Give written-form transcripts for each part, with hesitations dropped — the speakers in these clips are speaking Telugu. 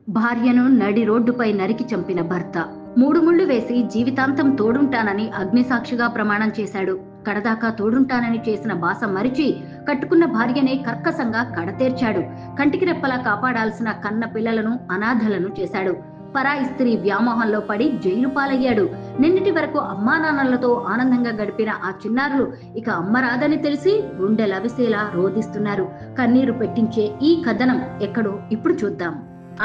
భార్యను నడి రోడ్డుపై నరికి చంపిన భర్త. 3 ముళ్లు వేసి జీవితాంతం తోడుంటానని అగ్నిసాక్షిగా ప్రమాణం చేశాడు. కడదాకా తోడుంటానని చేసిన బాస మరిచి కట్టుకున్న భార్యనే కర్కశంగా కడతేర్చాడు. కంటికి రెప్పలా కాపాడాల్సిన కన్న పిల్లలను అనాథలను చేశాడు. పరాయి స్త్రీ వ్యామోహంలో పడి జైలు పాలయ్యాడు. నిన్నటి వరకు అమ్మా నాన్నలతో ఆనందంగా గడిపిన ఆ చిన్నారులు ఇక అమ్మ రాదని తెలిసి గుండె లవిసేలా రోధిస్తున్నారు. కన్నీరు పెట్టించే ఈ కథనం ఎక్కడో ఇప్పుడు చూద్దాం.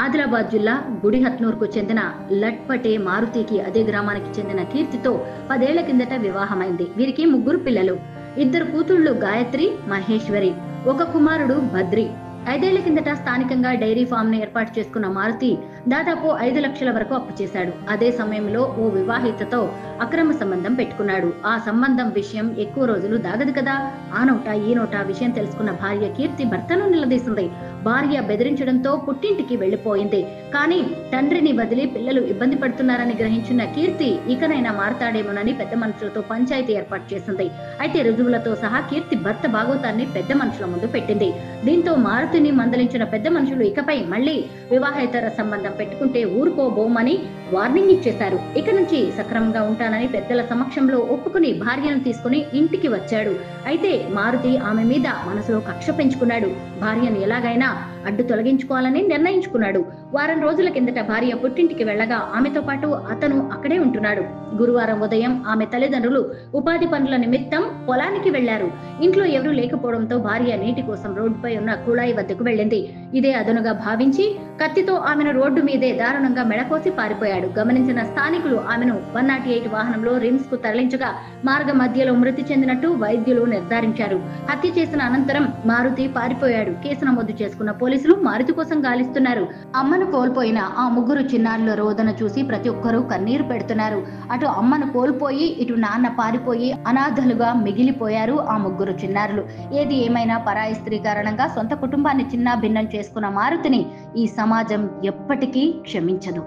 ఆదిలాబాద్ జిల్లా గుడిహత్నూర్కు చెందిన లట్పటే మారుతికి అదే గ్రామానికి చెందిన కీర్తితో 10 ఏళ్ల కిందట వివాహమైంది. వీరికి 3 పిల్లలు. 2 కూతుళ్లు గాయత్రి, మహేశ్వరి, 1 కుమారుడు బద్రి. 5 ఏళ్ల కిందట స్థానికంగా డైరీ ఫామ్ ను ఏర్పాటు చేసుకున్న మారుతి దాదాపు 5 లక్షల వరకు అప్పు చేశాడు. అదే సమయంలో ఓ వివాహితతో అక్రమ సంబంధం పెట్టుకున్నాడు. ఆ సంబంధం విషయం ఎక్కువ రోజులు దాగదు కదా. ఆ నోట ఈ నోట విషయం తెలుసుకున్న భార్య కీర్తి భర్తను నిలదీసింది. భార్య బెదిరించడంతో పుట్టింటికి వెళ్లిపోయింది. కానీ తండ్రిని వదిలి పిల్లలు ఇబ్బంది పడుతున్నారని గ్రహించిన కీర్తి ఇకనైనా మారతాడేమోనని పెద్ద మనుషులతో పంచాయతీ ఏర్పాటు చేసింది. అయితే రుజువులతో సహా కీర్తి భర్త భాగోతాన్ని పెద్ద మనుషుల ముందు పెట్టింది. దీంతో మారుతిని మందలించిన పెద్ద మనుషులు ఇకపై మళ్లీ వివాహేతర సంబంధం పెట్టుకుంటే ఊరుకోబోమని వార్నింగ్ ఇచ్చేశారు. ఇక నుంచి సక్రమంగా ఉంటానని పెద్దల సమక్షంలో ఒప్పుకుని భార్యను తీసుకుని ఇంటికి వచ్చాడు. అయితే మారుతి ఆమె మీద మనసులో కక్ష పెంచుకున్నాడు. భార్యను ఎలాగైనా అడ్డు తొలగించుకోవాలని నిర్ణయించుకున్నాడు. వారం రోజుల కిందట భార్య పుట్టింటికి వెళ్లగా ఆమెతో పాటు అతను అక్కడే ఉంటున్నాడు. గురువారం ఉదయం ఆమె తల్లిదండ్రులు ఉపాధి పనుల నిమిత్తం పొలానికి వెళ్లారు. ఇంట్లో ఎవరూ లేకపోవడంతో భార్య నీటి కోసం రోడ్డుపై ఉన్న కుళాయి వద్దకు వెళ్ళింది. ఇదే అదనుగా భావించి కత్తితో ఆమెను రోడ్డు మీదే దారుణంగా మెడకోసి పారిపోయాడు. గమనించిన స్థానికులు ఆమెను 108 వాహనంలో రిమ్స్ కు తరలించగా మార్గ మధ్యలో మృతి చెందినట్టు వైద్యులు నిర్ధారించారు. హత్య చేసిన అనంతరం మారుతి పారిపోయాడు. కేసు నమోదు చేసుకున్న పోలీసులు మారుతి కోసం గాలిస్తున్నారు. అమ్మను కోల్పోయిన ఆ 3 చిన్నారుల రోదన చూసి ప్రతి ఒక్కరూ కన్నీరు పెడుతున్నారు. అటు అమ్మను కోల్పోయి ఇటు నాన్న పారిపోయి అనాథలుగా మిగిలిపోయారు ఆ 3 చిన్నారులు. ఏది ఏమైనా పరాయి స్త్రీ కారణంగా సొంత కుటుంబాన్ని చిన్నా భిన్నం చేసుకున్న మారుతిని ఈ సమాజం ఎప్పటికీ క్షమించదు.